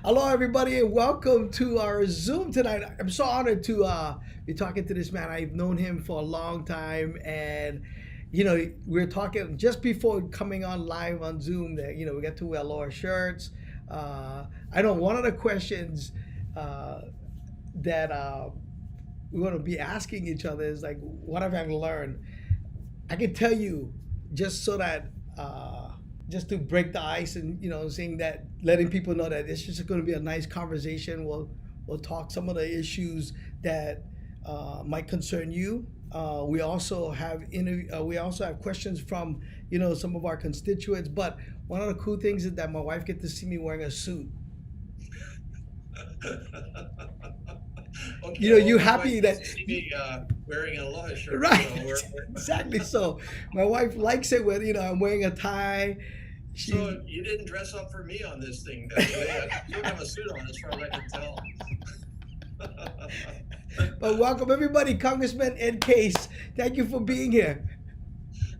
Hello, everybody, and welcome to our Zoom tonight. I'm so honored to be talking to this man. I've known him for a long time, and we are talking just before coming on live on Zoom that we got to wear lower shirts. I know one of the questions uh, that we're going to be asking each other is like, what have I learned? I can tell you just so that just to break the ice and saying that letting people know that it's just going to be a nice conversation. We'll talk some of the issues that might concern you. We also have questions from some of our constituents. But one of the cool things is that my wife gets to see me wearing a suit. Okay, well, You my wife happy gets that to see me wearing a aloha shirt, right? so Exactly. So my wife likes it when I'm wearing a tie. She's so you didn't dress up for me on this thing then today. You don't have a suit on, as far as I can tell. but welcome everybody, Congressman Ed Case. Thank you for being here.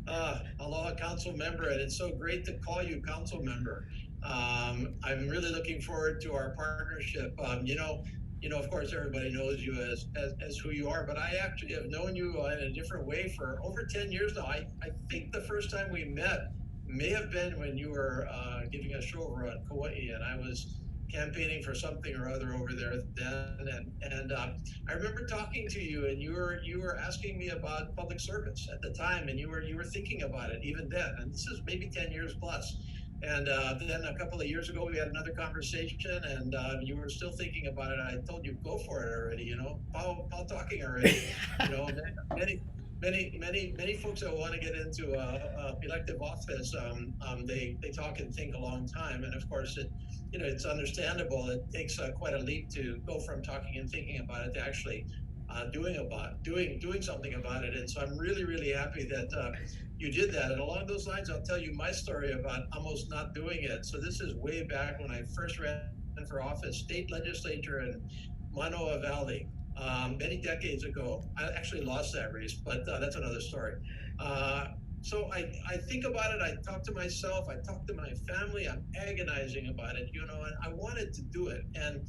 Aloha, council member, and it's so great to call you council member. I'm really looking forward to our partnership. Of course, everybody knows you as who you are, but I actually have known you in a different way for over 10 years now. I think the first time we met may have been when you were giving a show over on Kauai, and I was campaigning for something or other over there then. And I remember talking to you, and you were asking me about public service at the time, and you were thinking about it even then. And this is maybe 10 years plus. And then a couple of years ago, we had another conversation, and you were still thinking about it. I told you, go for it already. Paul talking already. Many, many folks that want to get into elective office, they talk and think a long time, and of course, it's understandable. It takes quite a leap to go from talking and thinking about it to actually doing something about it. And so I'm really, really happy that you did that. And along those lines, I'll tell you my story about almost not doing it. So this is way back when I first ran for office, state legislature in Manoa Valley, many decades ago. I actually lost that race, but that's another story. So I think about it. I talk to myself. I talk to my family. I'm agonizing about it, and I wanted to do it. And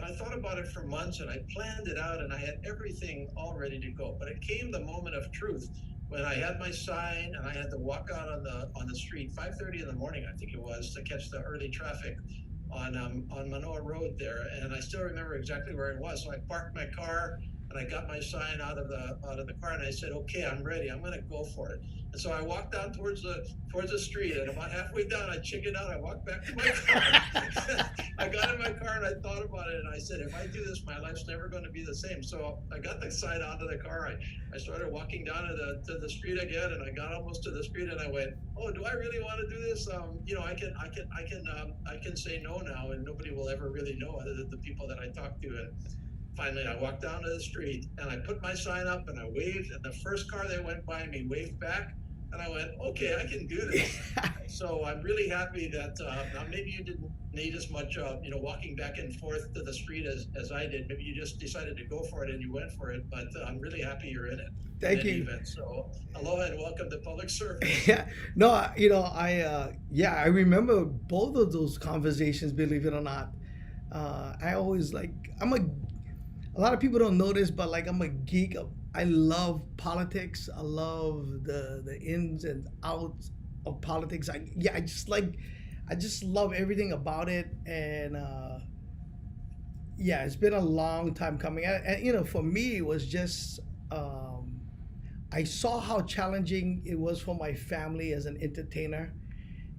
I thought about it for months, and I planned it out, and I had everything all ready to go. But it came the moment of truth when I had my sign and I had to walk out on the street 5:30 in the morning, I think it was, to catch the early traffic on Manoa Road there. And I still remember exactly where it was. So I parked my car and I got my sign out of the car, and I said, "Okay, I'm ready. I'm going to go for it." And so I walked down towards the street, and about halfway down, I chickened out. I walked back to my car. I got in my car and I thought about it, and I said, "If I do this, my life's never going to be the same." So I got the sign out of the car. I started walking down to the street again, and I got almost to the street, and I went, "Oh, do I really want to do this? I can say no now, and nobody will ever really know other than the people that I talk to." And finally, I walked down to the street, and I put my sign up, and I waved, and the first car that went by me waved back, and I went, "Okay, I can do this." So I'm really happy that now maybe you didn't need as much, walking back and forth to the street as I did. Maybe you just decided to go for it and you went for it. But I'm really happy you're in it. In Thank any you. event. So aloha and welcome to public service. Yeah, no, I remember both of those conversations. Believe it or not, I always like a lot of people don't know this, but like I'm a geek. I love politics. I love the ins and outs of politics. I just love everything about it, and yeah, it's been a long time coming. And for me, it was just I saw how challenging it was for my family as an entertainer,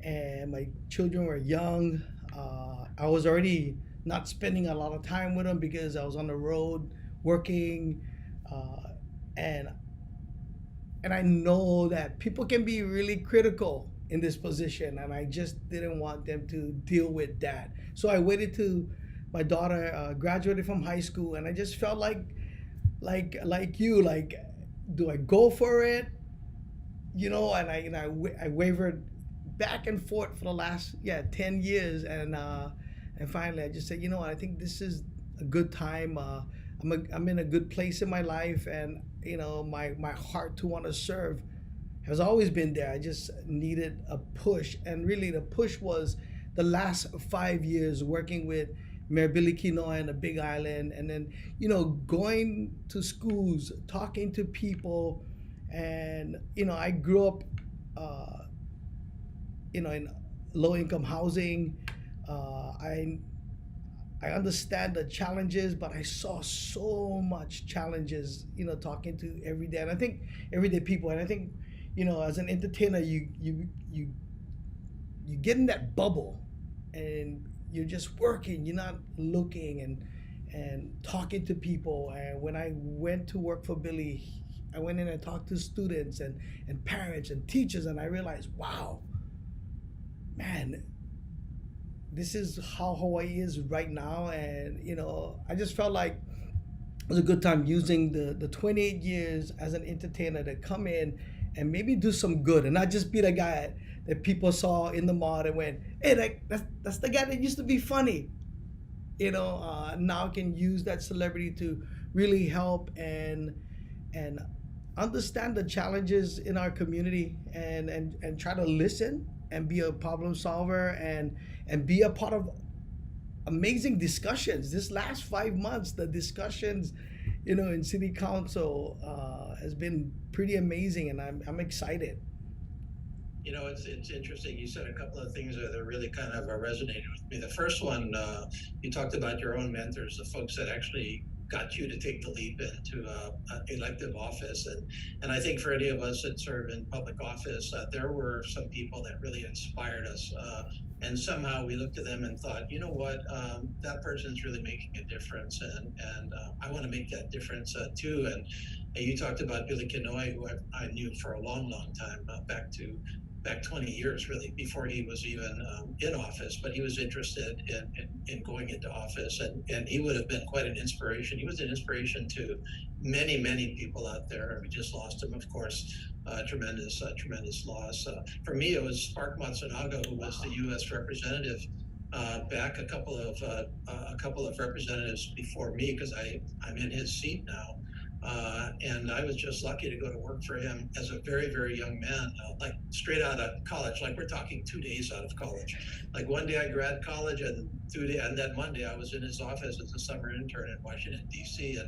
and my children were young. I was already not spending a lot of time with them because I was on the road working, uh, and and I know that people can be really critical in this position, and I just didn't want them to deal with that. So I waited till my daughter graduated from high school, and I just felt like you, like, do I go for it? I wavered back and forth for the last 10 years, and finally I just said, what, I think this is a good time. I'm in a good place in my life, and my heart to want to serve has always been there. I just needed a push, and really the push was the last 5 years working with Mayor Billy Quinoa in the Big Island, and then going to schools, talking to people, and I grew up, uh, in low income housing. I understand the challenges, but I saw so much challenges, talking to every day, and I think everyday people, and I think, as an entertainer, you get in that bubble, and you're just working. You're not looking and talking to people. And when I went to work for Billy, I went in and talked to students and parents and teachers, and I realized, wow, man, this is how Hawaii is right now. And I just felt like it was a good time using the 28 years as an entertainer to come in and maybe do some good, and not just be the guy that people saw in the mall and went, hey, that's the guy that used to be funny. Now can use that celebrity to really help and understand the challenges in our community, and try to listen and be a problem solver, and be a part of amazing discussions. This last 5 months, the discussions, in city council, has been pretty amazing, and I'm excited. It's interesting. You said a couple of things that really kind of resonated with me. The first one, you talked about your own mentors, the folks that actually got you to take the leap into elective office, and I think for any of us that serve in public office, there were some people that really inspired us, and somehow we looked at them and thought, you know what, that person's really making a difference, and I want to make that difference too. And you talked about Billy Kinoy, who I knew for a long, long time, back 20 years really before he was even in office, but he was interested in going into office, and he would have been quite an inspiration. He was an inspiration to many, many people out there. We just lost him, of course. Tremendous loss. For me, it was Spark Matsunaga, who was the U.S. representative back a couple of representatives before me, because I'm in his seat now. And I was just lucky to go to work for him as a very, very young man, like straight out of college. Like we're talking 2 days out of college. Like one day I grad college, and and then Monday I was in his office as a summer intern in Washington D.C.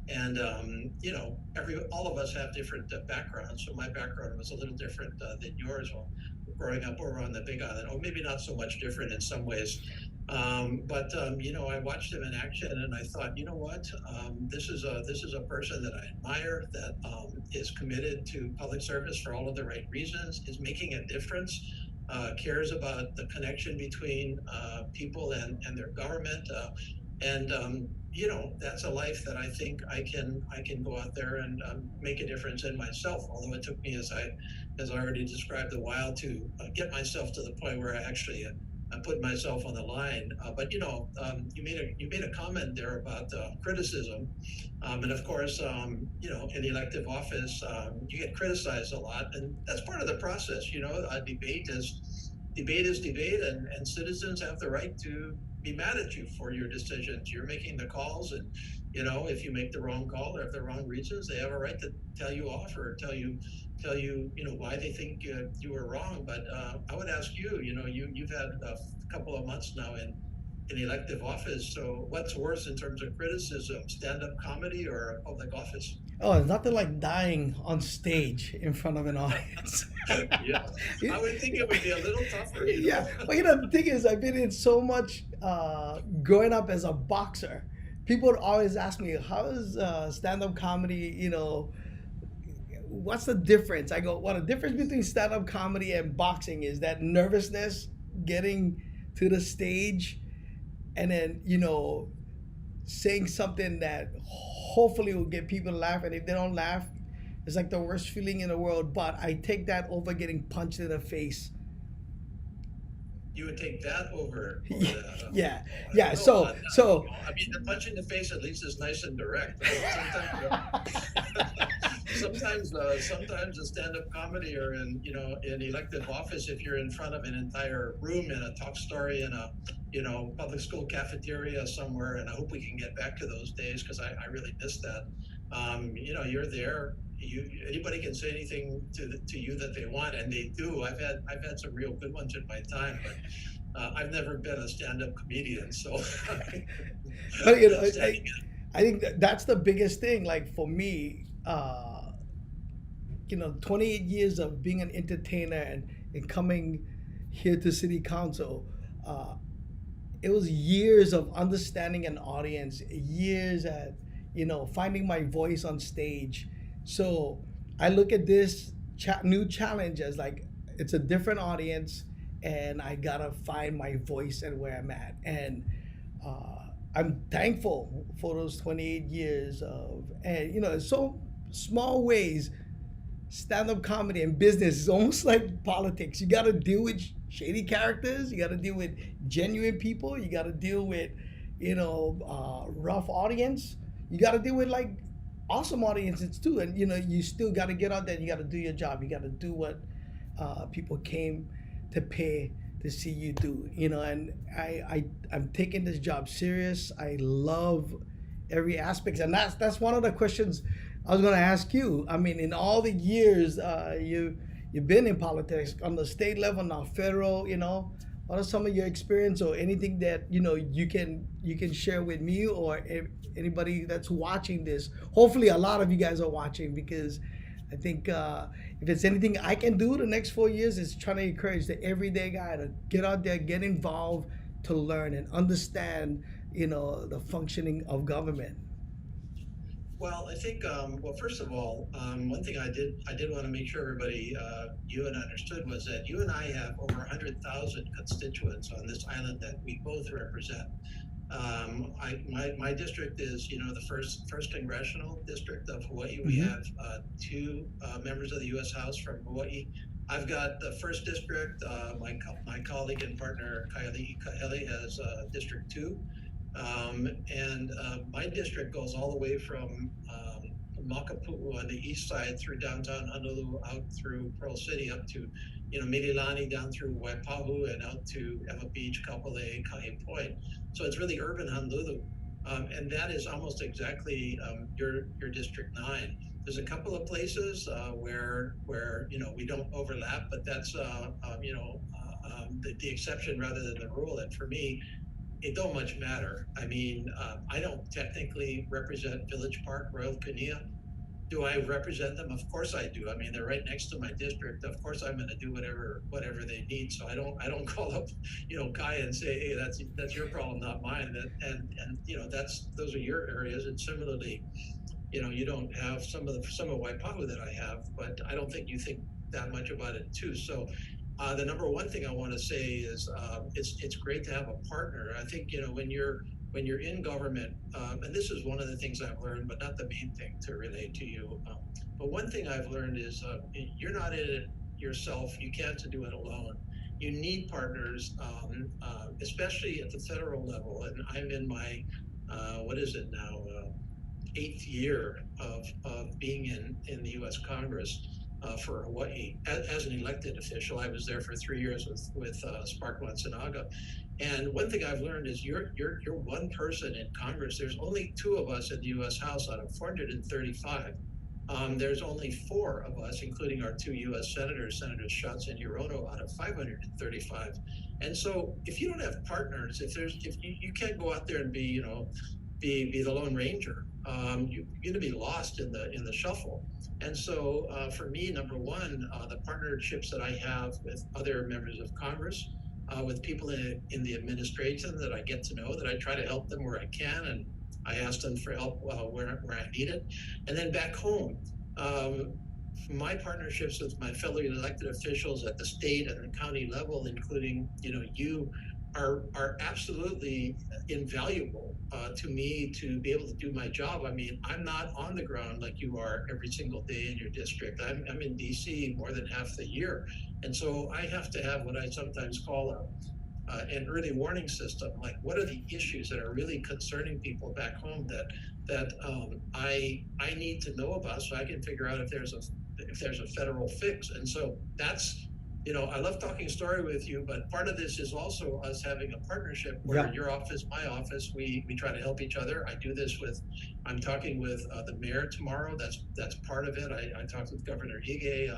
And all of us have different backgrounds. So my background was a little different than yours. Well, growing up over on the Big Island, or maybe not so much different in some ways. But I watched him in action, and I thought, you know what, this is a person that I admire, that is committed to public service for all of the right reasons, is making a difference, cares about the connection between people and their government, and that's a life that I think I can go out there and make a difference in myself. Although it took me, as I already described, a while to get myself to the point where I actually put myself on the line. But you made a comment there about criticism, and of course, in elective office, you get criticized a lot, and that's part of the process. Debate is debate, and citizens have the right to be mad at you for your decisions. You're making the calls, and if you make the wrong call or have the wrong reasons, they have a right to tell you off, or tell you why they think you were wrong. But I would ask you, you've had a couple of months now in elective office. So what's worse in terms of criticism, stand-up comedy or a public office? Oh, it's nothing like dying on stage in front of an audience. Yeah, I would think it would be a little tougher. Yeah, well, the thing is, I've been in so much growing up as a boxer. People would always ask me, how is stand-up comedy, what's the difference? I go, well, the difference between stand-up comedy and boxing is that nervousness getting to the stage, and then, saying something that hopefully will get people to laugh. And if they don't laugh, it's like the worst feeling in the world. But I take that over getting punched in the face. You would take that over. Yeah. So I mean, the punch in the face at least is nice and direct. Sometimes a stand-up comedy, or in elective office, if you're in front of an entire room in a talk story in a public school cafeteria somewhere, and I hope we can get back to those days, because I really miss that. You're there. Anybody can say anything to you that they want, and they do. I've had some real good ones in my time, but I've never been a stand-up comedian, so But standing. I think that's the biggest thing. Like for me, 28 years of being an entertainer and coming here to city council, uh, it was years of understanding an audience, years at finding my voice on stage. So I look at this new challenge as like it's a different audience, and I gotta find my voice and where I'm at. And I'm thankful for those 28 years of, and so small ways, stand-up comedy and business is almost like politics. You got to deal with shady characters. You got to deal with genuine people. You got to deal with rough audience. You got to deal with like awesome audiences too. And you still got to get out there and you got to do your job. You got to do what people came to pay to see you do. And I'm taking this job serious. I love every aspect, and that's one of the questions I was going to ask you. I mean, in all the years you've been in politics on the state level, now federal, what are some of your experience or anything that you can share with me or anybody that's watching this? Hopefully, a lot of you guys are watching, because I think if it's anything I can do the next 4 years, is trying to encourage the everyday guy to get out there, get involved, to learn and understand, the functioning of government. Well, I think, well, first of all, one thing I did want to make sure everybody, you and I understood, was that you and I have over 100,000 constituents on this island that we both represent. My district is, the first congressional district of Hawaii. We Mm-hmm. have two members of the U.S. House from Hawaii. I've got the first district. My colleague and partner Kylie Kaeli has District 2. And my district goes all the way from Makapu'u on the east side through downtown Honolulu, out through Pearl City, up to, Mililani, down through Waipahu, and out to Eva Beach, Kapolei, Kahi Point. So it's really urban Honolulu. And that is almost exactly your District 9. There's a couple of places where we don't overlap, but that's the exception rather than the rule. And for me, it don't much matter. I mean, I don't technically represent Village Park, Royal Kunia. Do I represent them? Of course I do. I mean, they're right next to my district. Of course I'm going to do whatever they need. So I don't call up, Kai and say, hey, that's your problem, not mine. And that's those are your areas. And similarly, you don't have some of Waipahu that I have, but I don't think you think that much about it too. So the number one thing I want to say is it's great to have a partner. I think when you're in government, and this is one of the things I've learned, but not the main thing to relate to you. But one thing I've learned is you're not in it yourself. You can't do it alone. You need partners, especially at the federal level. And I'm in my what is it now? Eighth year of being in the U.S. Congress for Hawaii as an elected official. I was there for 3 years with Spark Sinaga. And one thing I've learned is you're one person in Congress. There's only two of us in the U.S. House out of 435. There's only four of us, including our two U.S. senators, Senators Schatz and Hirono, out of 535. And so, if you don't have partners, if you can't go out there and be the Lone Ranger, you're going to be lost in the shuffle. And so, for me, number one, the partnerships that I have with other members of Congress, with people in the administration that I get to know, that I try to help them where I can, and I ask them for help where I need it. And then back home, my partnerships with my fellow elected officials at the state and the county level, including you, are absolutely invaluable to me to be able to do my job. I mean, I'm not on the ground like you are every single day in your district. I'm in DC more than half the year, and so I have to have what I sometimes call an early warning system. Like, what are the issues that are really concerning people back home that I need to know about, so I can figure out if there's a federal fix. And so that's, I love talking story with you, but part of this is also us having a partnership where Yeah. your office, my office, we try to help each other. I do this I'm talking with the mayor tomorrow. That's part of it. I talked with Governor Ige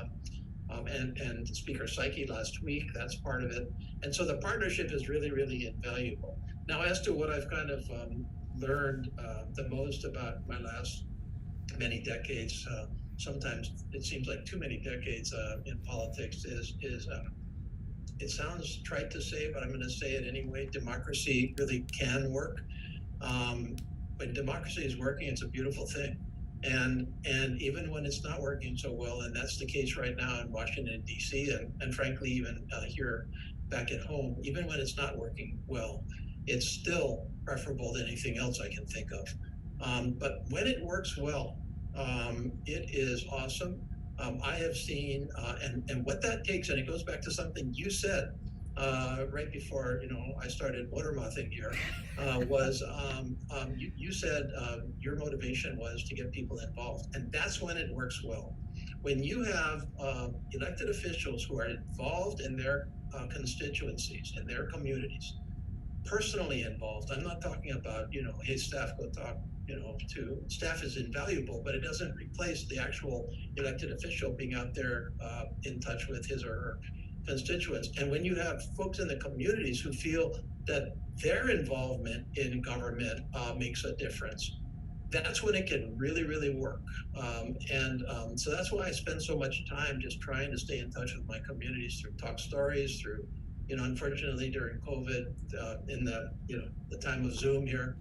and Speaker Psyche last week. That's part of it. And so the partnership is really, really invaluable. Now, as to what I've kind of learned the most about my last many decades, sometimes it seems like too many decades in politics, is it sounds trite to say, but I'm going to say it anyway. Democracy really can work. When democracy is working, it's a beautiful thing. And even when it's not working so well, and that's the case right now in Washington D.C. and frankly even here back at home, even when it's not working well, it's still preferable to anything else I can think of. But when it works well, it is awesome. I have seen, and what that takes, and it goes back to something you said right before I started motormouthing here, was you said your motivation was to get people involved, and that's when it works well. When you have elected officials who are involved in their constituencies and their communities, personally involved. I'm not talking about, hey, staff, go talk, to staff is invaluable, but it doesn't replace the actual elected official being out there in touch with his or her constituents. And when you have folks in the communities who feel that their involvement in government makes a difference, that's when it can really, really work. So that's why I spend so much time just trying to stay in touch with my communities through talk stories, through, unfortunately during COVID, in the time of Zoom here,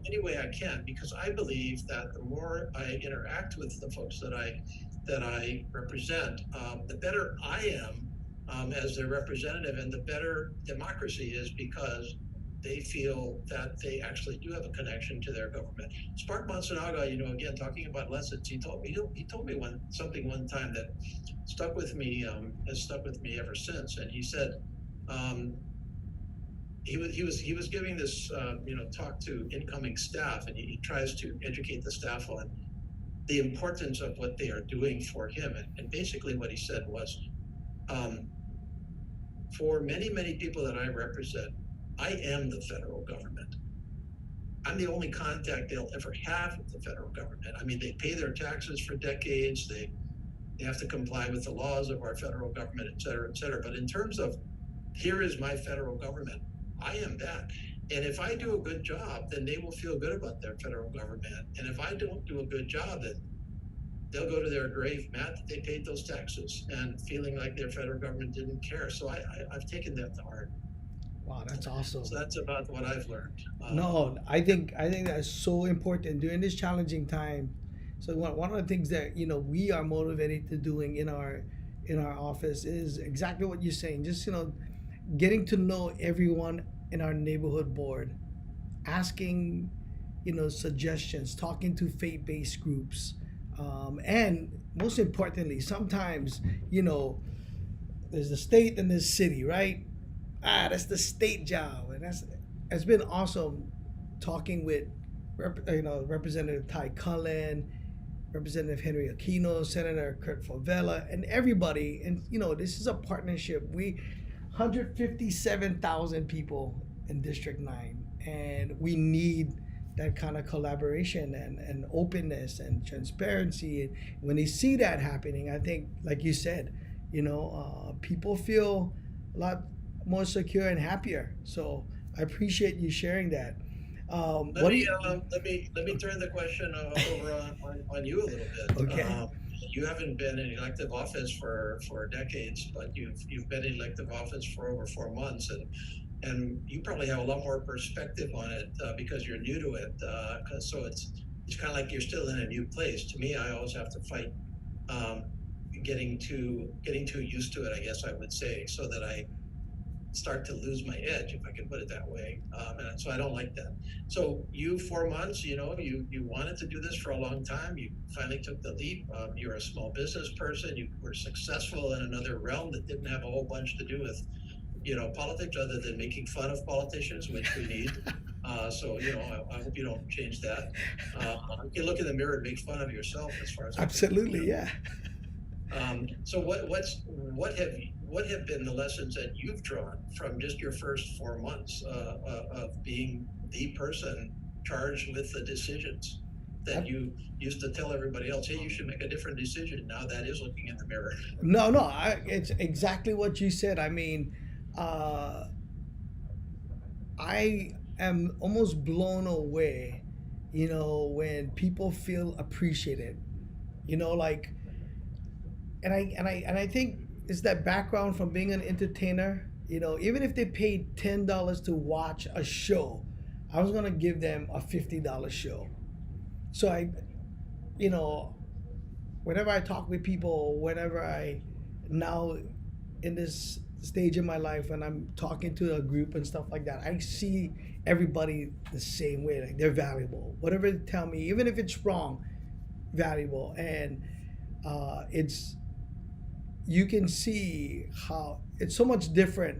any way I can, because I believe that the more I interact with the folks that I represent, the better I am as their representative, and the better democracy is, because they feel that they actually do have a connection to their government. Spark Monsonaga, again, talking about lessons, he told me something one time that stuck with me, has stuck with me ever since. And he said, he was giving this talk to incoming staff, and he tries to educate the staff on the importance of what they are doing for him. And basically what he said was, for many, many people that I represent, I am the federal government. I'm the only contact they'll ever have with the federal government. I mean, they pay their taxes for decades. They have to comply with the laws of our federal government, et cetera, et cetera. But in terms of, here is my federal government, I am that. And if I do a good job, then they will feel good about their federal government. And if I don't do a good job, then they'll go to their grave mad that they paid those taxes and feeling like their federal government didn't care. So I've taken that to heart. Wow, that's awesome. So that's about what I've learned. No, I think that's so important during this challenging time. So one of the things that we are motivated to doing in our office is exactly what you're saying. Just getting to know everyone in our neighborhood board, asking suggestions, talking to faith-based groups, and most importantly, sometimes there's the state and there's city, right? That's the state job, and it's been awesome talking with Representative Ty Cullen, Representative Henry Aquino, Senator Kurt Favela, and everybody. And this is a partnership. We 157,000 people in District 9, and we need that kind of collaboration and openness and transparency. And when they see that happening, I think, like you said, people feel a lot more secure and happier. So I appreciate you sharing that. Let me turn the question over on you a little bit. Okay. You haven't been in elective office for decades, but you've been in elective office for over 4 months, and you probably have a lot more perspective on it because you're new to it. So it's kind of like you're still in a new place. To me, I always have to fight getting too used to it, I guess I would say, so that I start to lose my edge, if I can put it that way. And so I don't like that. So you, 4 months, you wanted to do this for a long time. You finally took the leap. You're a small business person. You were successful in another realm that didn't have a whole bunch to do with, politics, other than making fun of politicians, which we need. So, I hope you don't change that. You can look in the mirror and make fun of yourself, as far as Absolutely, yeah. So what have been the lessons that you've drawn from just your first 4 months of being the person charged with the decisions? that you used to tell everybody else, hey, you should make a different decision. Now that is looking in the mirror. No, no, it's exactly what you said. I mean, uh, I am almost blown away, when people feel appreciated, like, and I think it's that background from being an entertainer. Even if they paid $10 to watch a show, I was gonna give them a $50 show. So you know, whenever I talk with people, whenever I now in this stage in my life and I'm talking to a group and stuff like that, I see everybody the same way. Like they're valuable. Whatever they tell me, even if it's wrong, valuable. And it's you can see how it's so much different.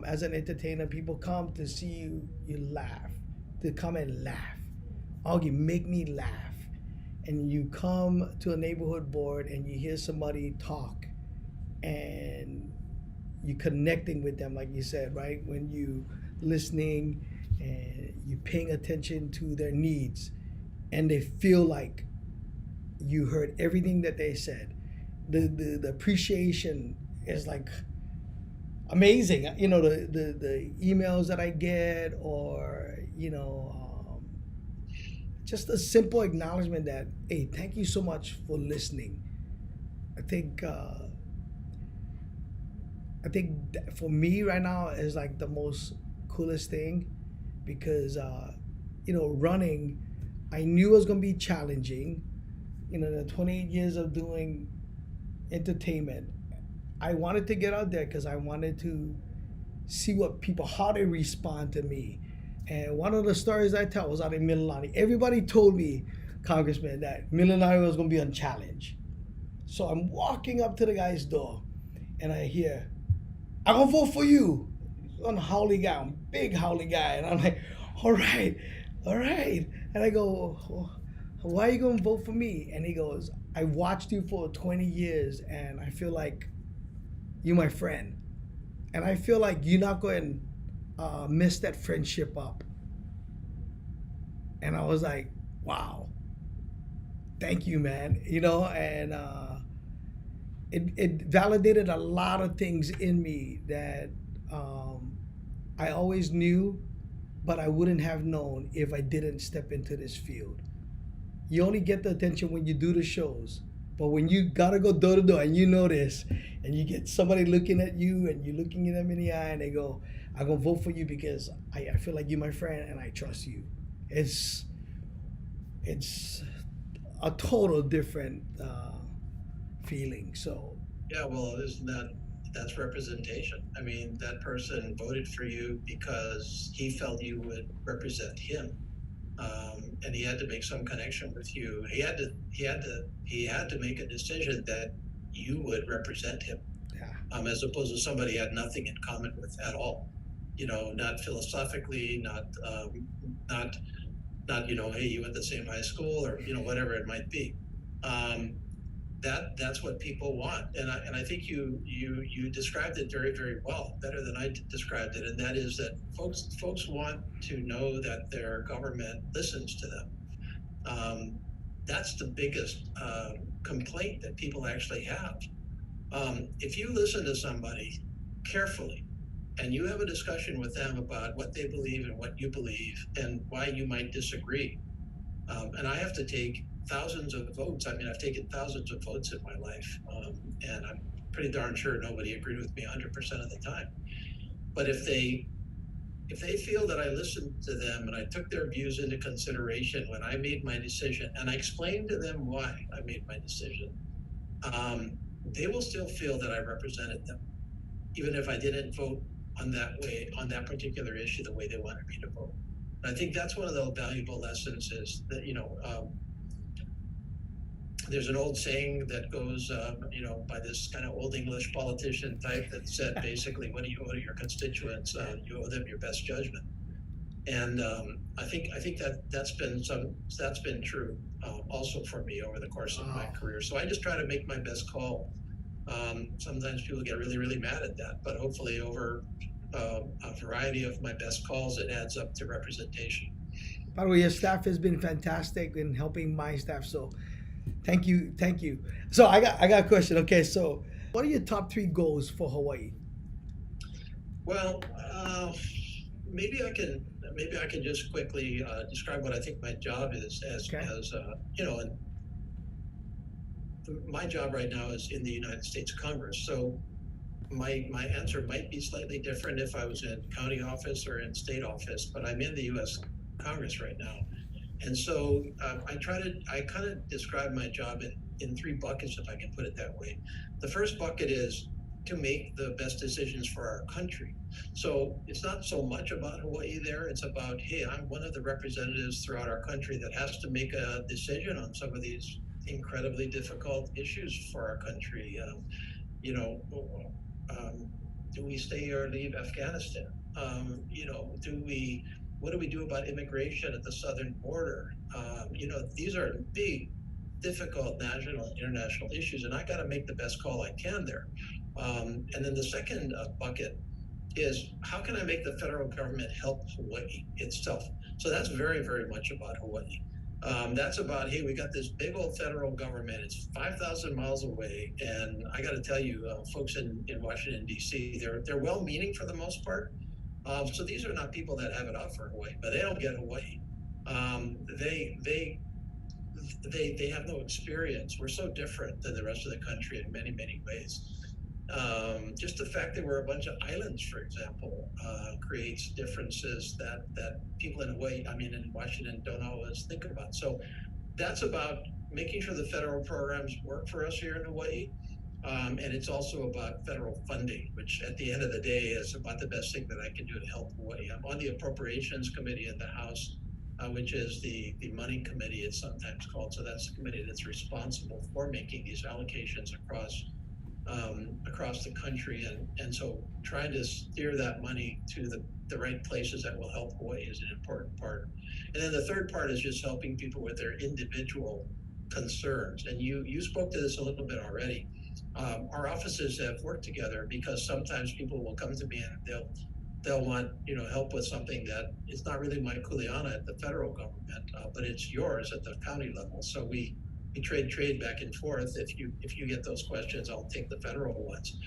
As an entertainer, people come to see you laugh, to come and laugh. Augie, make me laugh. And you come to a neighborhood board and you hear somebody talk and you connecting with them, like you said, right? When you listening and you paying attention to their needs and they feel like you heard everything that they said. The appreciation is like amazing. The emails that I get, or just a simple acknowledgement that, hey, thank you so much for listening. I think for me right now is like the most coolest thing, because running, I knew it was gonna be challenging. The 28 years of doing entertainment, I wanted to get out there because I wanted to see how they respond to me. And one of the stories I tell was out in Mililani. Everybody told me, Congressman, that Mililani was going to be on challenge. So I'm walking up to the guy's door and I hear, I'm going to vote for you. I'm a howly guy, big howly guy. And I'm like, all right, all right. And I go, why are you going to vote for me? And he goes, I watched you for 20 years and I feel like you're my friend. And I feel like you're not going to mess that friendship up. And I was like, wow, thank you, man. And it validated a lot of things in me that I always knew, but I wouldn't have known if I didn't step into this field. You only get the attention when you do the shows. But when you gotta go door to door and you know this, and you get somebody looking at you and you're looking at them in the eye and they go, I'm gonna vote for you because I feel like you're my friend and I trust you. It's a total different feeling. So Yeah, well, that's representation? I mean, that person voted for you because he felt you would represent him. And he had to make some connection with you. He had to make a decision that you would represent him, yeah, as opposed to somebody he had nothing in common with at all. Not philosophically, not hey, you went to the same high school, or whatever it might be. That's what people want, and I think you described it very, very well, better than I described it, and that is that folks want to know that their government listens to them. That's the biggest complaint that people actually have. If you listen to somebody carefully and you have a discussion with them about what they believe and what you believe and why you might disagree, and I have to take thousands of votes. I mean, I've taken thousands of votes in my life, and I'm pretty darn sure nobody agreed with me 100% of the time. But if they feel that I listened to them and I took their views into consideration when I made my decision, and I explained to them why I made my decision, they will still feel that I represented them, even if I didn't vote on that particular issue the way they wanted me to vote. And I think that's one of the valuable lessons is that, there's an old saying that goes, by this kind of old English politician type that said basically, what do you owe to your constituents? You owe them your best judgment. And I think that's been true also for me over the course of my career. So I just try to make my best call. Sometimes people get really, really mad at that, but hopefully over a variety of my best calls, it adds up to representation. By the way, your staff has been fantastic in helping my staff. So thank you, thank you. So I got a question. Okay, so what are your top three goals for Hawaii? Well, maybe I can maybe I can just quickly describe what I think my job is Okay. as and my job right now is in the United States Congress. So my answer might be slightly different if I was in county office or in state office, but I'm in the U.S. Congress right now. And so I kind of describe my job in three buckets, if I can put it that way. The first bucket is to make the best decisions for our country. So it's not so much about Hawaii there. It's about, hey, I'm one of the representatives throughout our country that has to make a decision on some of these incredibly difficult issues for our country. You know, um, do we stay or leave Afghanistan? What do we do about immigration at the southern border? These are big, difficult national and international issues, and I got to make the best call I can there. And then the second bucket is how can I make the federal government help Hawaii itself? So that's very, very much about Hawaii. That's about, hey, we got this big old federal government. It's 5,000 miles away. And I got to tell you, folks in Washington, D.C., they're well meaning for the most part. So these are not people that have it out for Hawaii, but they don't get Hawaii. Um, they, they, they have no experience. We're so different than the rest of the country in many, many ways. Just the fact that we're a bunch of islands, for example, creates differences that people in Hawaii, I mean, in Washington, don't always think about. So that's about making sure the federal programs work for us here in Hawaii. And it's also about federal funding, which at the end of the day is about the best thing that I can do to help Hawaii. I'm on the Appropriations Committee in the House, which is the money committee, it's sometimes called. So that's the committee that's responsible for making these allocations across the country. And so trying to steer that money to the right places that will help Hawaii is an important part. And then the third part is just helping people with their individual concerns. And you spoke to this a little bit already. Our offices have worked together because sometimes people will come to me and they'll want help with something that is not really my kuleana at the federal government, but it's yours at the county level. So we trade back and forth. If you get those questions, I'll take the federal ones.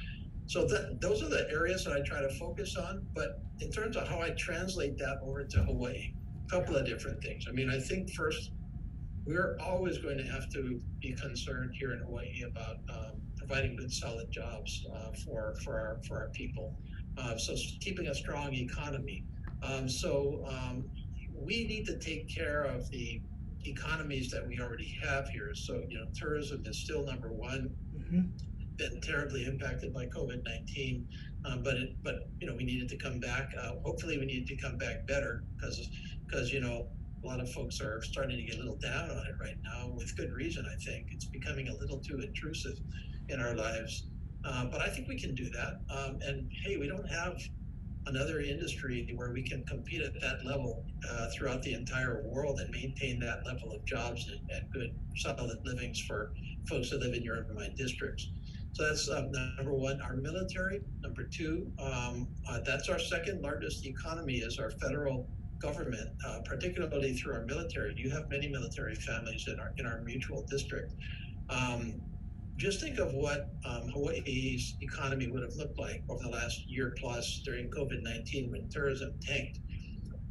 So those are the areas that I try to focus on. But in terms of how I translate that over to Hawaii, a couple of different things. I mean, I think first we're always going to have to be concerned here in Hawaii about providing good, solid jobs for our people. So keeping a strong economy. We need to take care of the economies that we already have here. So tourism is still number one. Mm-hmm. Been terribly impacted by COVID-19, but we needed to come back. Hopefully, we need to come back better because a lot of folks are starting to get a little down on it right now with good reason. I think it's becoming a little too intrusive in our lives, but I think we can do that. And hey, we don't have another industry where we can compete at that level throughout the entire world and maintain that level of jobs and good solid livings for folks that live in your and my districts. So that's number one. Our military. Number two, that's our second largest economy is our federal government, particularly through our military. You have many military families in our mutual district. Um, just think of what Hawaii's economy would have looked like over the last year plus during COVID-19 when tourism tanked.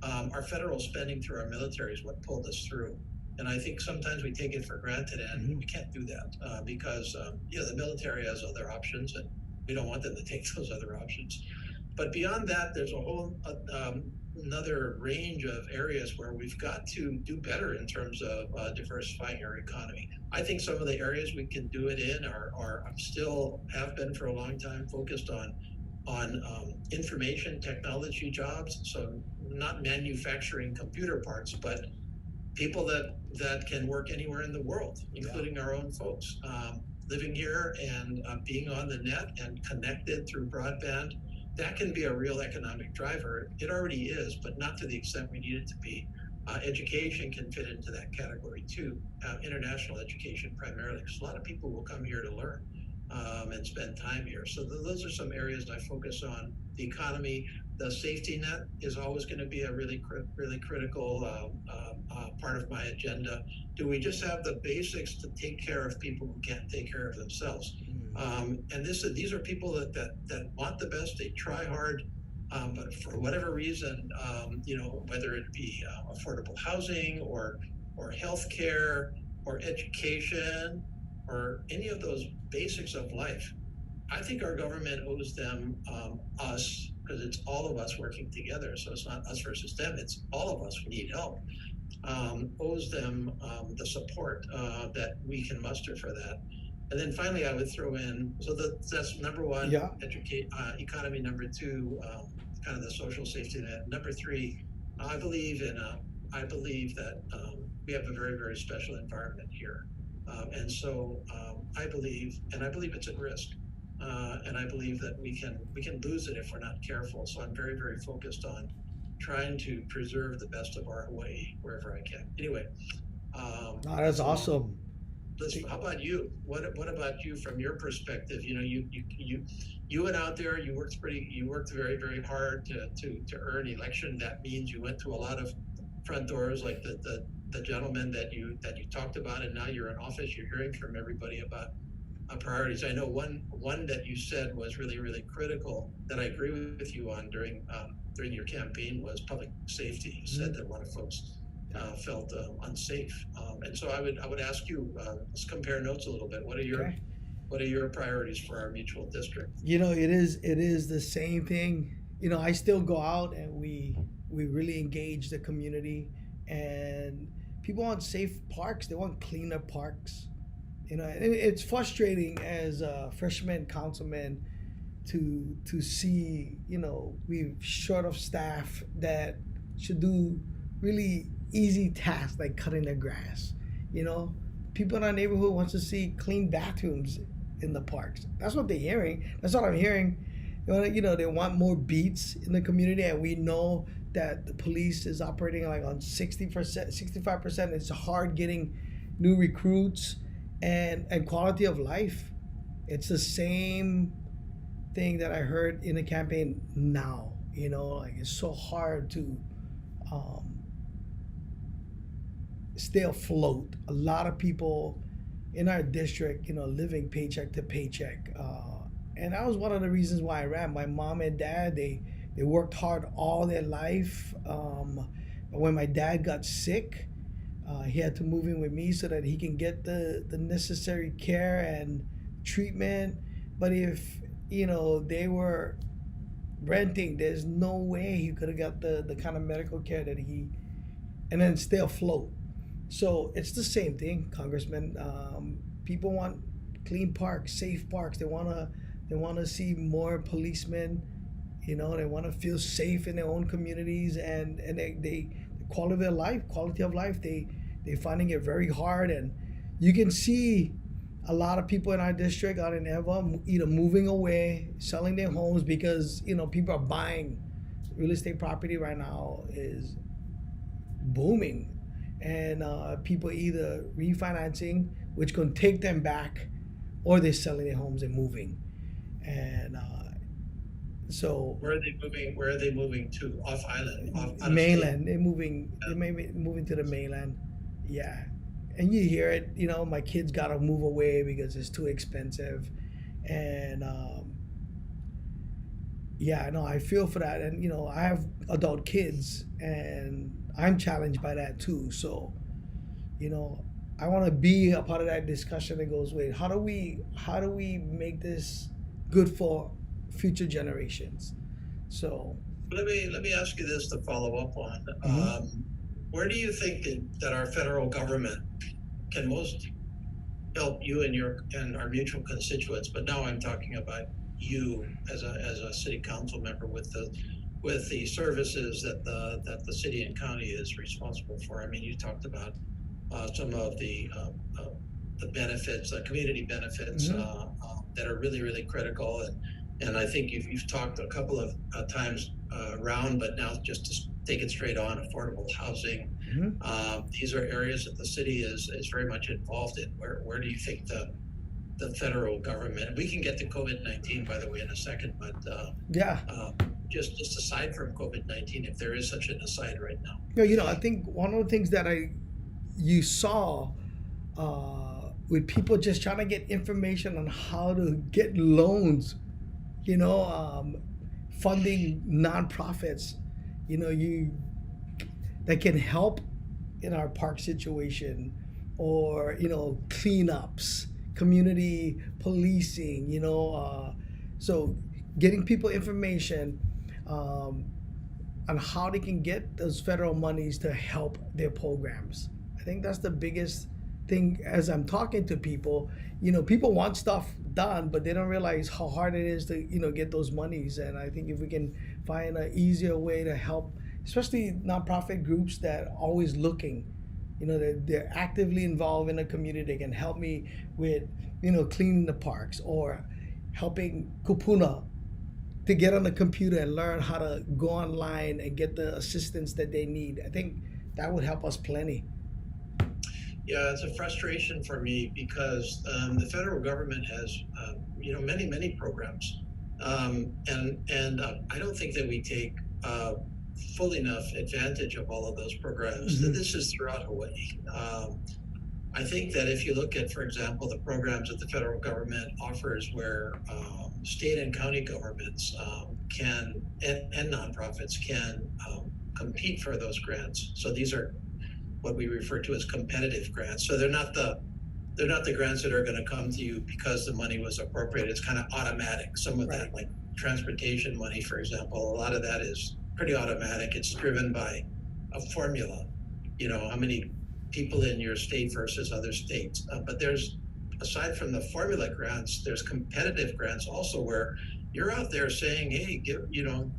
Our federal spending through our military is what pulled us through. And I think sometimes we take it for granted, and we can't do that because the military has other options, and we don't want them to take those other options. But beyond that, there's a whole another range of areas where we've got to do better in terms of diversifying our economy. I think some of the areas we can do it in are still have been for a long time focused on information technology jobs. So not manufacturing computer parts, but people that can work anywhere in the world, including our own folks. Living here and being on the net and connected through broadband, that can be a real economic driver. It already is, but not to the extent we need it to be. Education can fit into that category too. International education primarily, because a lot of people will come here to learn and spend time here. So those are some areas I focus on: the economy, the safety net is always going to be a really critical part of my agenda. Do we just have the basics to take care of people who can't take care of themselves? And these are people that want the best. They try hard, but for whatever reason, whether it be affordable housing or healthcare or education or any of those basics of life, I think our government owes them us, because it's all of us working together. So it's not us versus them. It's all of us who need help. Owes them the support that we can muster for that. And then finally, I would throw in, so that's number one, Yeah. economy. Number two, kind of the social safety net. Number three, I believe that we have a very, very special environment here. And so I believe it's at risk. And I believe that we can lose it if we're not careful. So I'm very, very focused on trying to preserve the best of our Hawaii wherever I can. Anyway, That's awesome. how about you? What about you from your perspective? You went out there. You worked very, very hard to earn election. That means you went through a lot of front doors, like the gentleman that you talked about, and now you're in office. You're hearing from everybody about priorities. I know one that you said was really, really critical that I agree with you on during your campaign was public safety. You said that a lot of folks felt unsafe, and so I would ask you, let's compare notes a little bit. What are your priorities for our mutual district? It is the same thing. I still go out and we really engage the community, and people want safe parks. They want cleaner parks. And it's frustrating as a freshman councilman to see, we're short of staff that should do really easy tasks like cutting the grass. People in our neighborhood wants to see clean bathrooms in the parks. That's what they're hearing. That's what I'm hearing. They want more beats in the community, and we know that the police is operating like on 60%, 65%. It's hard getting new recruits. And quality of life, it's the same thing that I heard in the campaign now. Like it's so hard to stay afloat. A lot of people in our district, living paycheck to paycheck. And that was one of the reasons why I ran. My mom and dad, they worked hard all their life. But when my dad got sick, he had to move in with me so that he can get the necessary care and treatment. But if they were renting, there's no way he could have got the kind of medical care that and then stay afloat. So it's the same thing, Congressman. People want clean parks, safe parks. They wanna see more policemen. They want to feel safe in their own communities, and they quality of life, they're finding it very hard. And you can see a lot of people in our district out in Eva either moving away, selling their homes, because people are buying real estate property right now is booming, and people either refinancing, which can take them back, or they're selling their homes and moving. And so where are they moving to? Off island, off mainland. They're moving. They may be moving to the mainland. Yeah, and you hear it. My kids gotta move away because it's too expensive, and yeah, no, I feel for that. And I have adult kids, and I'm challenged by that too. So, I want to be a part of that discussion that goes, wait, how do we make this good for future generations? So let me ask you this to follow up on. Where do you think that our federal government can most help you and our mutual constituents? But now I'm talking about you as a city council member with the services that the city and county is responsible for. I mean, you talked about some of the benefits, community benefits that are really, really critical, and I think you've talked a couple of times around, but now just to take it straight on, affordable housing. These are areas that the city is very much involved in. Where do you think the federal government? We can get to COVID-19, by the way, in a second, but just aside from COVID-19, if there is such an aside right now. I think one of the things that you saw with people just trying to get information on how to get loans, you know, funding nonprofits, you that can help in our park situation, or cleanups, community policing, so getting people information um, on how they can get those federal monies to help their programs. I think that's the biggest thing. As I'm talking to people, people want stuff done, but they don't realize how hard it is to get those monies. And I think if we can find an easier way to help, especially nonprofit groups that are always looking, they're actively involved in the community, they can help me with cleaning the parks, or helping kupuna to get on the computer and learn how to go online and get the assistance that they need. I think that would help us plenty. Yeah, it's a frustration for me because the federal government has, many programs, and I don't think that we take full enough advantage of all of those programs. Mm-hmm. This is throughout Hawaii. I think that if you look at, for example, the programs that the federal government offers, where state and county governments can and nonprofits can compete for those grants. So these are what we refer to as competitive grants. So they're not the grants that are going to come to you because the money was appropriated. It's kind of automatic. Some of that, like transportation money, for example, a lot of that is pretty automatic. It's driven by a formula. How many people in your state versus other states. But there's, aside from the formula grants, there's competitive grants also, where you're out there saying, hey,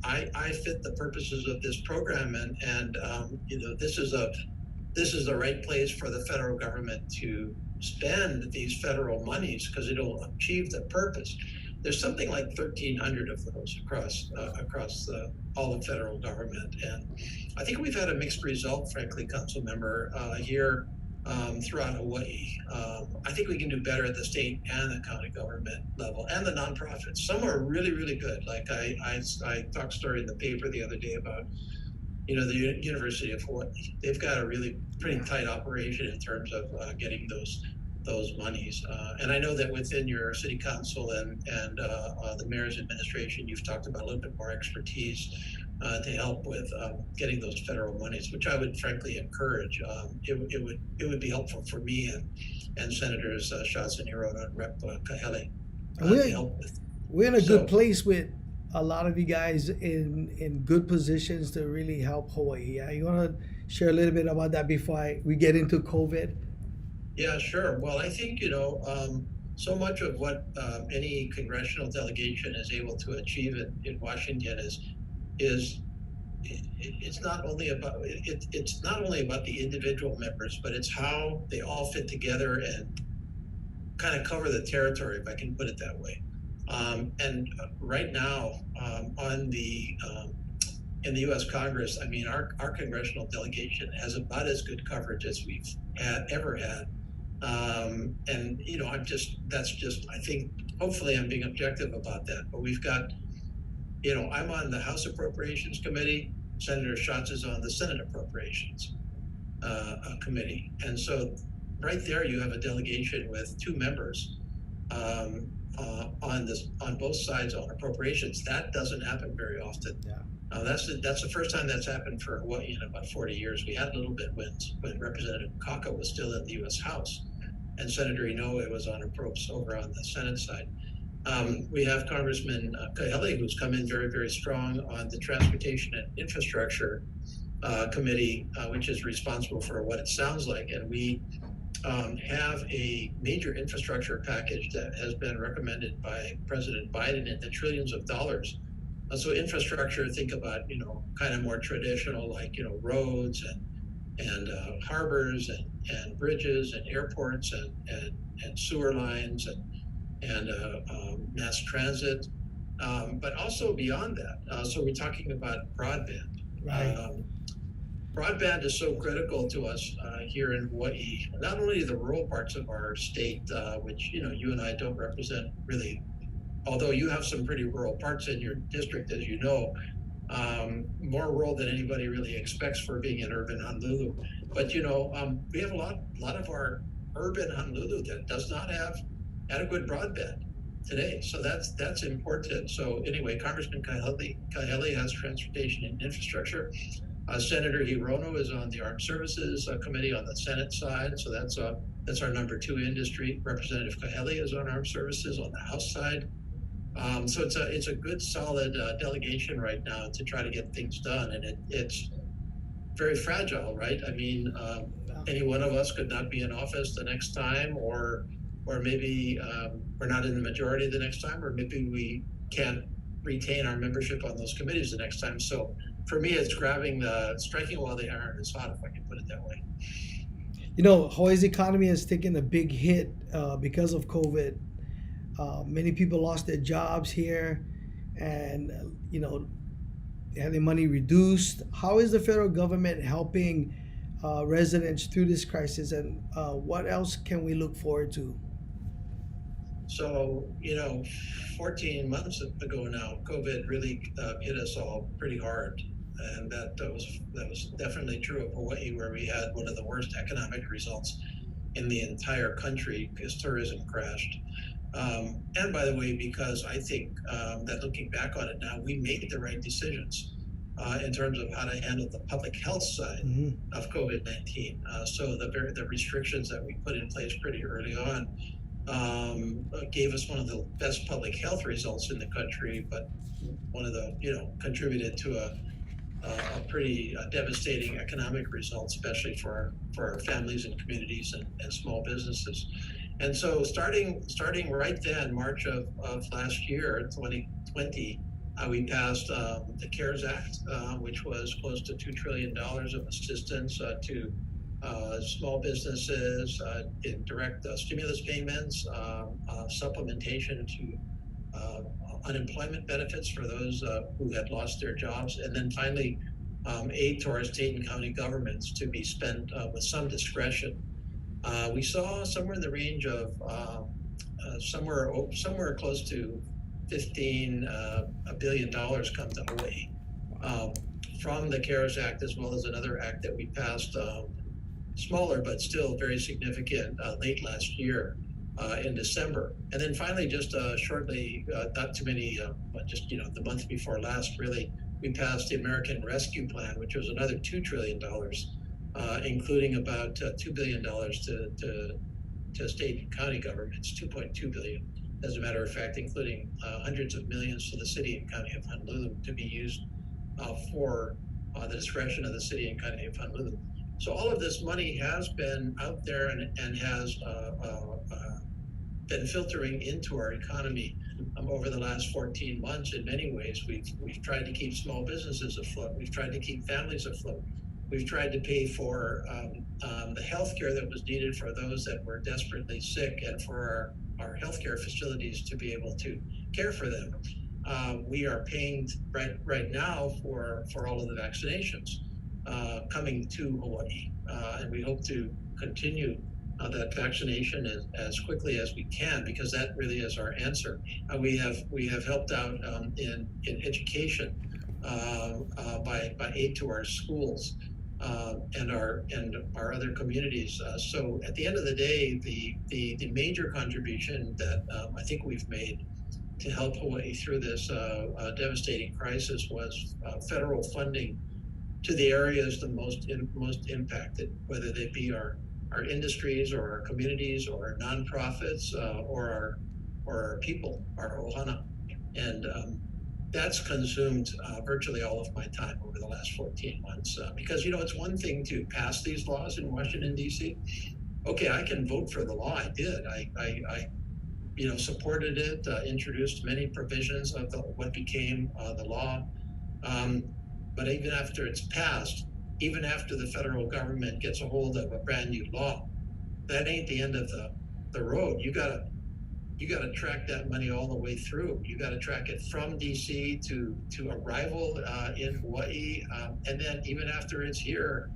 I fit the purposes of this program, and this is the right place for the federal government to spend these federal monies because it'll achieve the purpose. There's something like 1,300 of those across all the federal government, and I think we've had a mixed result, frankly, Council Member, here throughout Hawaii. I think we can do better at the state and the county government level, and the nonprofits. Some are really, really good. Like I talked a story in the paper the other day about the University of Hawaii. They've got a really pretty tight operation in terms of getting those monies. And I know that within your city council and the mayor's administration, you've talked about a little bit more expertise to help with getting those federal monies, which I would frankly encourage. It would be helpful for me and Senators Schatz and Hirona and Rep. Kahele to help with. We're in a good place with a lot of you guys in good positions to really help Hawaii. You want to share a little bit about that before we get into COVID? Yeah, sure. Well, I think, so much of what any congressional delegation is able to achieve in Washington is it's not only about the individual members, but it's how they all fit together and kind of cover the territory, if I can put it that way. And right now, in the U.S. Congress, I mean, our congressional delegation has about as good coverage as we've ever had. And I think, hopefully I'm being objective about that, but we've got, I'm on the House Appropriations Committee, Senator Schatz is on the Senate Appropriations Committee. And so right there you have a delegation with two members on both sides on appropriations. That doesn't happen very often. Yeah. That's the first time that's happened for Hawaii in about 40 years. We had a little bit when Representative Kaka was still in the U.S. House, and Senator Inoue was on approps over on the Senate side. We have Congressman Kahele, who's come in very, very strong on the Transportation and Infrastructure Committee, which is responsible for what it sounds like. And we have a major infrastructure package that has been recommended by President Biden in the trillions of dollars. So infrastructure, think about, kind of more traditional, like, roads and harbors and bridges and airports and sewer lines and mass transit, but also beyond that. So we're talking about broadband. Right. Broadband is so critical to us here in Hawaii, not only the rural parts of our state, which, you and I don't represent really, although you have some pretty rural parts in your district, as you know, more rural than anybody really expects for being in urban Honolulu. But we have a lot of our urban Honolulu that does not have adequate broadband today. So that's important. So anyway, Congressman Kahele has transportation and infrastructure. Senator Hirono is on the Armed Services Committee on the Senate side. So that's our number 2 industry. Representative Kahele is on Armed Services on the House side. So it's a good solid delegation right now to try to get things done, and it's very fragile, right? I mean, any one of us could not be in office the next time, or maybe we're not in the majority the next time, or maybe we can't retain our membership on those committees the next time. So for me, it's striking while the iron is hot, if I can put it that way. Hawaii's economy has taken a big hit because of COVID. Many people lost their jobs here, and they had their money reduced. How is the federal government helping residents through this crisis, and what else can we look forward to? So 14 months ago now, COVID really hit us all pretty hard, and that was definitely true of Hawaii, where we had one of the worst economic results in the entire country because tourism crashed. And by the way, because I think that looking back on it now, we made the right decisions in terms of how to handle the public health side of COVID-19. So the restrictions that we put in place pretty early on gave us one of the best public health results in the country, but one of the contributed to a pretty devastating economic result, especially for our families and communities and small businesses. And so starting right then, March of last year, 2020, we passed the CARES Act, which was close to $2 trillion of assistance to small businesses, in direct stimulus payments, supplementation to unemployment benefits for those who had lost their jobs, and then finally aid to our state and county governments to be spent with some discretion. We saw somewhere in the range of somewhere close to $15 billion come to Hawaii from the CARES Act, as well as another act that we passed, smaller but still very significant, late last year in December. And then finally, just shortly, not too many, but just the month before last, really, we passed the American Rescue Plan, which was another $2 trillion, including about $2 billion to state and county governments, $2.2 billion, as a matter of fact, including hundreds of millions to the city and county of Honolulu to be used for the discretion of the city and county of Honolulu. So all of this money has been out there and has been filtering into our economy over the last 14 months. In many ways, we've tried to keep small businesses afloat. We've tried to keep families afloat. We've tried to pay for the health care that was needed for those that were desperately sick, and for our healthcare facilities to be able to care for them. We are paying right now for all of the vaccinations coming to Hawaii, and we hope to continue that vaccination as quickly as we can, because that really is our answer. We have helped out in education by aid to our schools and our other communities. So at the end of the day, the major contribution that I think we've made to help Hawaii through this devastating crisis was federal funding to the areas the most impacted, whether they be our industries or our communities or our nonprofits or our people, our ohana. And that's consumed virtually all of my time over the last 14 months. Because, it's one thing to pass these laws in Washington, D.C. Okay, I can vote for the law. I did. I supported it, introduced many provisions of what became the law. But even after it's passed, even after the federal government gets a hold of a brand new law, that ain't the end of the road. You gotta track that money all the way through. You gotta track it from DC to arrival in Hawaii, and then even after it's here,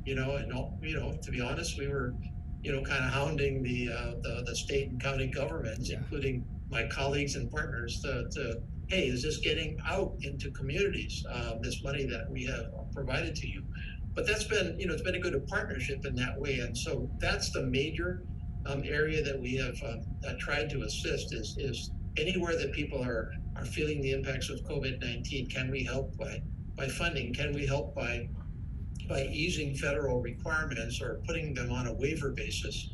to be honest, we were, kind of hounding the state and county governments, including my colleagues and partners, to hey, is this getting out into communities, this money that we have provided to you? But that's been, it's been a good partnership in that way. And so that's the major area that we have tried to assist is anywhere that people are feeling the impacts of COVID-19, can we help by funding? Can we help by easing federal requirements or putting them on a waiver basis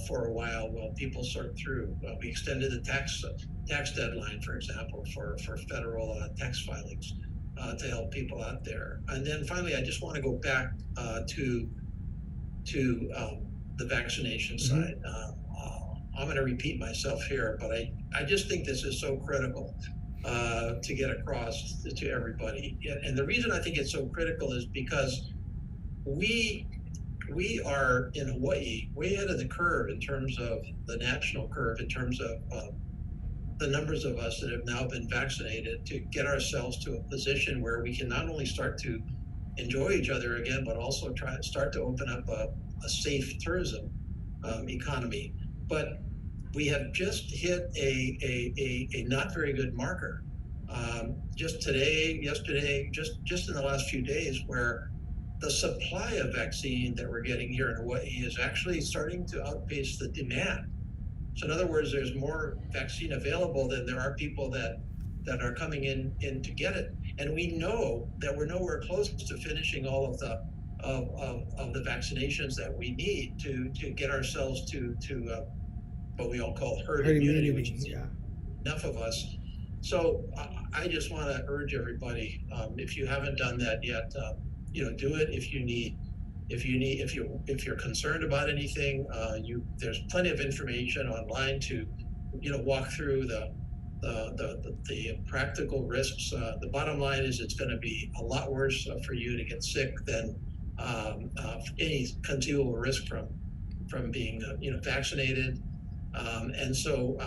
for a while people sort through? We extended the tax deadline, for example, for federal tax filings to help people out there. And then finally, I just want to go back to the vaccination side. I'm going to repeat myself here, but I just think this is so critical to get across to everybody. And the reason I think it's so critical is because we are in Hawaii way ahead of the curve in terms of the national curve, in terms of the numbers of us that have now been vaccinated, to get ourselves to a position where we can not only start to enjoy each other again, but also start to open up a safe tourism economy. But we have just hit a not very good marker. Just today, yesterday, just in the last few days, where the supply of vaccine that we're getting here in Hawaii is actually starting to outpace the demand. So in other words, there's more vaccine available than there are people that are coming in to get it. And we know that we're nowhere close to finishing all of the vaccinations that we need to get ourselves to what we all call herd immunity, which is enough of us. So I just want to urge everybody, if you haven't done that yet, do it. If you're concerned about anything, there's plenty of information online to, walk through the practical risks. The bottom line is it's going to be a lot worse for you to get sick than any conceivable risk from being vaccinated. And so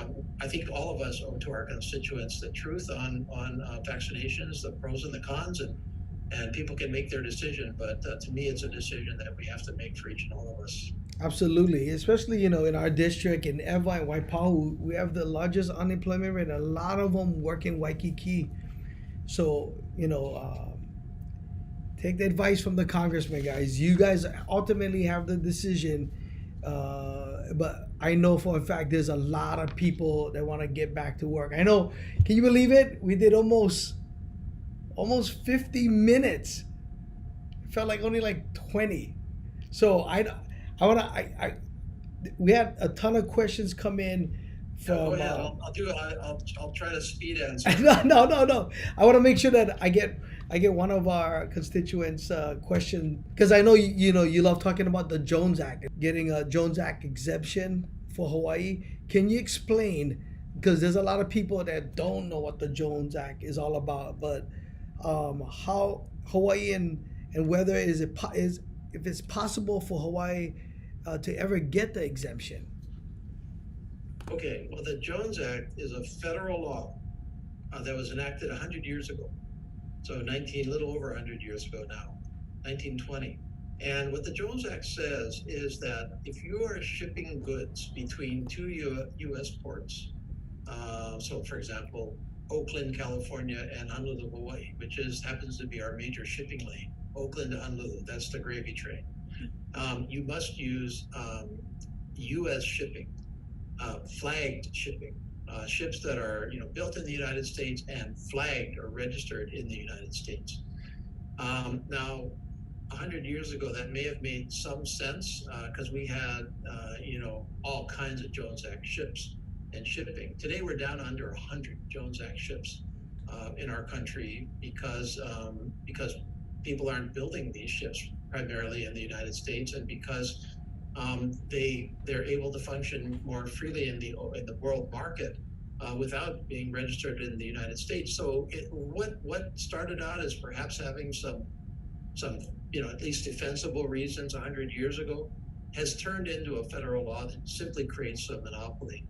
I think all of us owe to our constituents the truth on vaccinations, the pros and the cons, and people can make their decision. But to me, it's a decision that we have to make for each and all of us. Absolutely, especially in our district in Ewa and Waipahu, we have the largest unemployment rate. A lot of them work in Waikiki, so take the advice from the congressman, guys. You guys ultimately have the decision, but I know for a fact there's a lot of people that want to get back to work. I know. Can you believe it? We did almost 50 minutes. It felt like only like 20. So we had a ton of questions come in from. Go ahead. I'll try to speed answer. No. I want to make sure that I get one of our constituents question, because I know you love talking about the Jones Act, getting a Jones Act exemption for Hawaii. Can you explain, because there's a lot of people that don't know what the Jones Act is all about, but how Hawaii and whether if it's possible for Hawaii to ever get the exemption? Okay, well, the Jones Act is a federal law that was enacted 100 years ago. So a little over 100 years ago now, 1920. And what the Jones Act says is that if you are shipping goods between two U.S. ports, so for example, Oakland, California, and Honolulu, Hawaii, which happens to be our major shipping lane, Oakland to Honolulu, that's the gravy train. You must use U.S. shipping, flagged shipping, ships that are built in the United States and flagged or registered in the United States. Now, 100 years ago, that may have made some sense because we had all kinds of Jones Act ships and shipping. Today, we're down under 100 Jones Act ships in our country because people aren't building these ships primarily in the United States, and because they're able to function more freely in the world market without being registered in the United States. So what started out as perhaps having some at least defensible reasons 100 years ago has turned into a federal law that simply creates a monopoly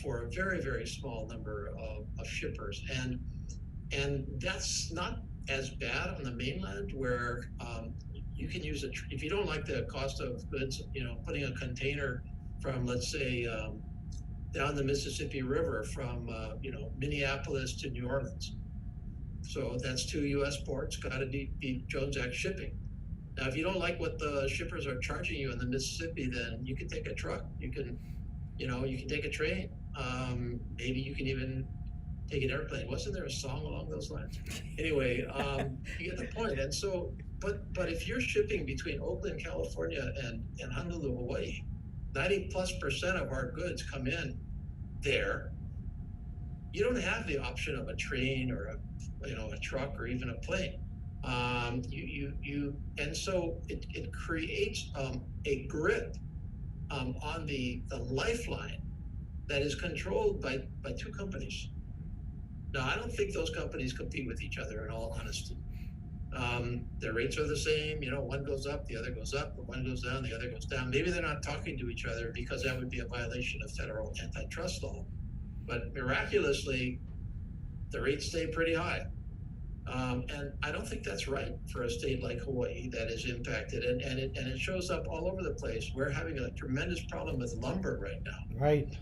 for a very, very small number of shippers. And that's not as bad on the mainland, where you can use if you don't like the cost of goods, putting a container from, let's say, down the Mississippi River from Minneapolis to New Orleans. So that's 2 U.S. ports, got to be Jones Act shipping. Now, if you don't like what the shippers are charging you in the Mississippi, then you can take a truck. You can take a train. Maybe you can even take an airplane. Wasn't there a song along those lines? Anyway, you get the point. And so, but if you're shipping between Oakland, California, and Honolulu, Hawaii, 90+% of our goods come in there. You don't have the option of a train or a truck or even a plane. And so it creates a grip on the lifeline that is controlled by 2 companies. Now, I don't think those companies compete with each other, in all honesty. Their rates are the same. One goes up, the other goes up, the one goes down, the other goes down. Maybe they're not talking to each other because that would be a violation of federal antitrust law. But miraculously, the rates stay pretty high. And I don't think that's right for a state like Hawaii that is impacted. And it shows up all over the place. We're having a tremendous problem with lumber right now. Right.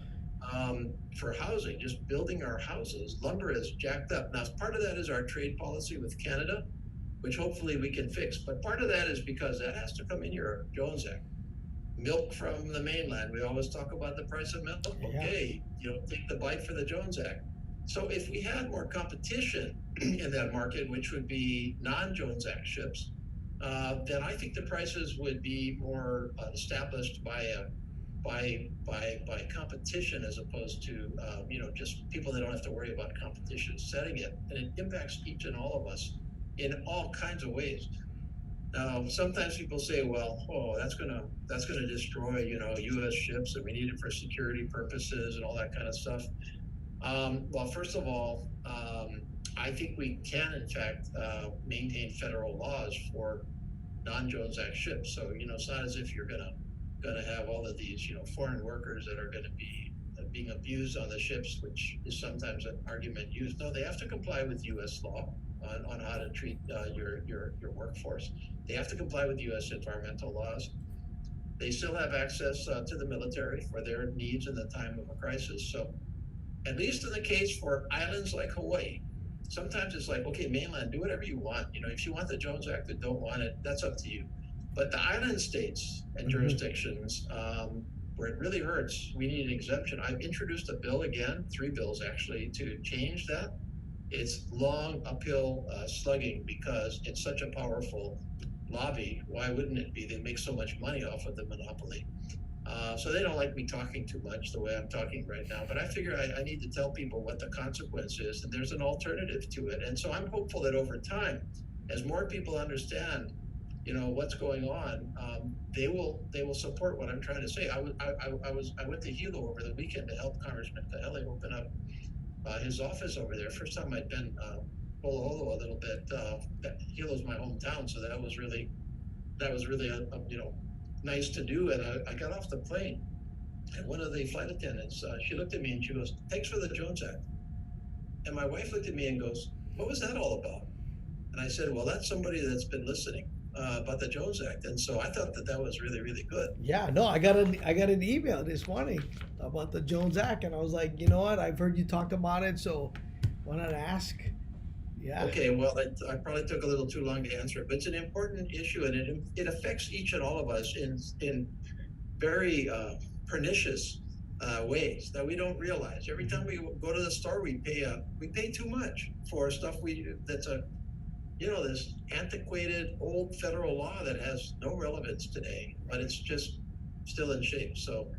For housing, just building our houses, lumber is jacked up. Now, part of that is our trade policy with Canada, which hopefully we can fix. But part of that is because that has to come in your Jones Act. Milk from the mainland. We always talk about the price of milk. Okay, take the bite for the Jones Act. So if we had more competition in that market, which would be non-Jones Act ships, then I think the prices would be more established by competition, as opposed to just people that don't have to worry about competition setting it. And it impacts each and all of us in all kinds of ways. Now, sometimes people say, well, that's gonna destroy U.S. ships, and we need it for security purposes and all that kind of stuff. Well, first of all, I think we can, in fact, maintain federal laws for non-Jones Act ships. So it's not as if you're gonna have all of these foreign workers that are going to be being abused on the ships, which is sometimes an argument used. No, they have to comply with U.S. law on how to treat your workforce. They have to comply with U.S. environmental laws. They still have access to the military for their needs in the time of a crisis. So, at least in the case for islands like Hawaii, sometimes it's like, okay, mainland, do whatever you want. If you want the Jones Act or don't want it, that's up to you. But the island states and jurisdictions, where it really hurts, we need an exemption. I've introduced a bill again, 3 bills actually, to change that. It's long uphill slugging because it's such a powerful lobby. Why wouldn't it be? They make so much money off of the monopoly. So they don't like me talking too much the way I'm talking right now. But I figure I need to tell people what the consequence is, and there's an alternative to it. And so I'm hopeful that over time, as more people understand what's going on, they will support what I'm trying to say. I went to Hilo over the weekend to help Congressman Kahele open up his office over there. First time I'd been Holo a little bit. Hilo's my hometown, so that was really nice to do. And I got off the plane, and one of the flight attendants, she looked at me and she goes, "Thanks for the Jones Act." And my wife looked at me and goes, "What was that all about?" And I said, "Well, that's somebody that's been listening about the Jones Act." And so I thought that was really, really good. Yeah, no, I got an email this morning about the Jones Act, and I was like, you know what? I've heard you talk about it, so why not ask? Yeah. Okay, well, I probably took a little too long to answer it, but it's an important issue, and it affects each and all of us in very pernicious ways that we don't realize. Every time we go to the store, we pay too much for stuff that's this antiquated old federal law that has no relevance today, but it's just still in shape. So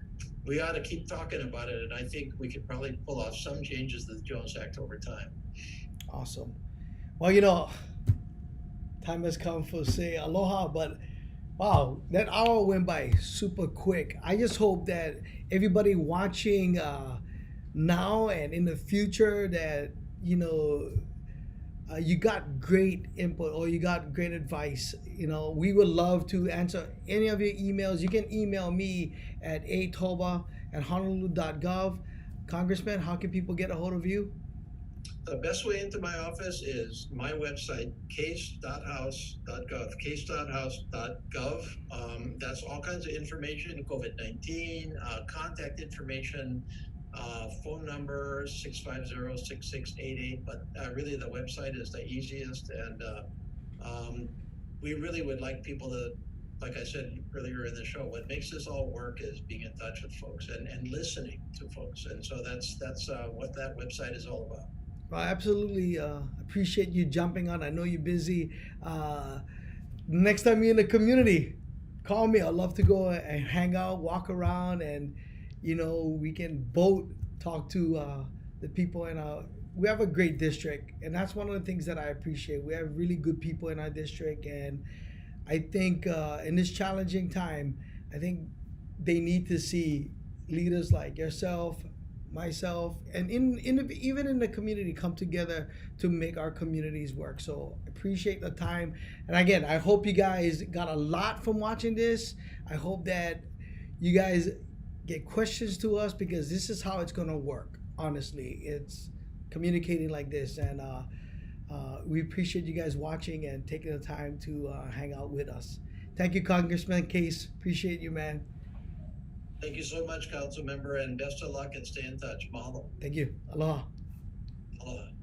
we ought to keep talking about it, and I think we could probably pull off some changes to the Jones Act over time. Awesome. Well, time has come for say aloha, but wow, that hour went by super quick. I just hope that everybody watching now and in the future that you got great input or you got great advice. We would love to answer any of your emails. You can email me at atulba@honolulu.gov. Congressman, how can people get a hold of you? The best way into my office is my website, case.house.gov, case.house.gov. That's all kinds of information, COVID-19, contact information, Phone number 650-6688, but really the website is the easiest. And we really would like people to, like I said earlier in the show, what makes this all work is being in touch with folks and listening to folks. And so that's what that website is all about. Well, I absolutely appreciate you jumping on. I know you're busy. Next time you're in the community, call me. I'd love to go and hang out, walk around, and we can both talk to the people in our. We have a great district, and that's one of the things that I appreciate. We have really good people in our district, and I think in this challenging time, I think they need to see leaders like yourself, myself, and even in the community come together to make our communities work. So appreciate the time, and again, I hope you guys got a lot from watching this. I hope that you guys get questions to us, because this is how it's gonna work. Honestly, it's communicating like this, and we appreciate you guys watching and taking the time to hang out with us. Thank you, Congressman Case. Appreciate you, man. Thank you so much, Council Member, and best of luck and stay in touch. Mahalo. Thank you. Aloha. Aloha.